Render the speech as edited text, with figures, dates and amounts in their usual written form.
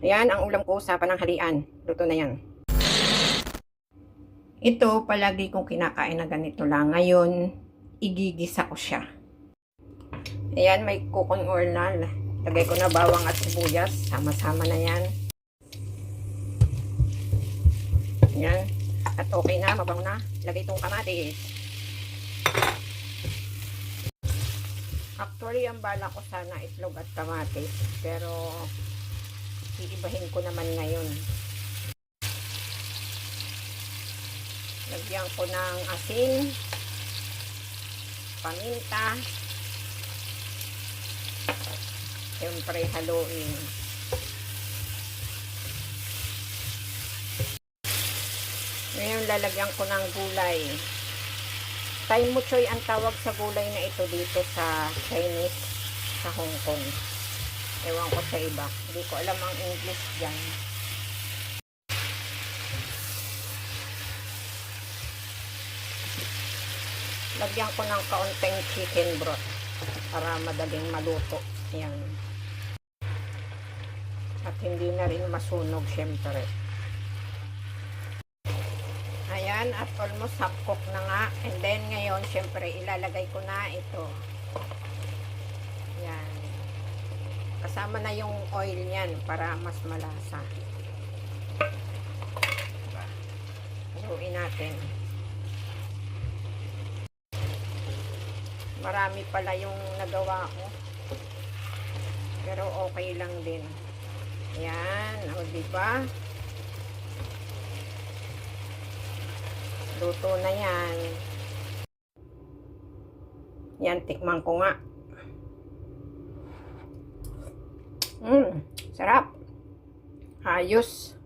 Ayan ang ulam ko sa pananghalian. Luto na yan. Ito, palagi kong kinakain na ganito lang. Ngayon, igigisa ko siya. Ayan, may cooking oil na. Lagay ko na bawang at sibuyas. Sama-sama na yan. Ayan. At okay na, mabango na. Lagay itong kamatis. Actually, ang bala ko sana itlog at kamatis. Pero, iibahin ko naman ngayon. Lagyan ko ng asin, paminta, siyempre haluin. Ngayon lalagyan ko ng gulay. Tai Mo Choy ang tawag sa gulay na ito dito sa Chinese, sa Hong Kong. Ewan ko sa iba. Hindi ko alam ang English dyan. Lagyan ko ng kaunting chicken broth para madaling maluto. Yan. At hindi na rin masunog syempre. Ayan, at almost half cook na nga. And then ngayon syempre ilalagay ko na ito. Yan. Kasama na yung oil niyan para mas malasa. Haluin natin. Marami pala yung nagawa ko. Pero okay lang din. Yan, o diba? Luto na yan. Yan, tikman ko nga. Sarap. Ayos.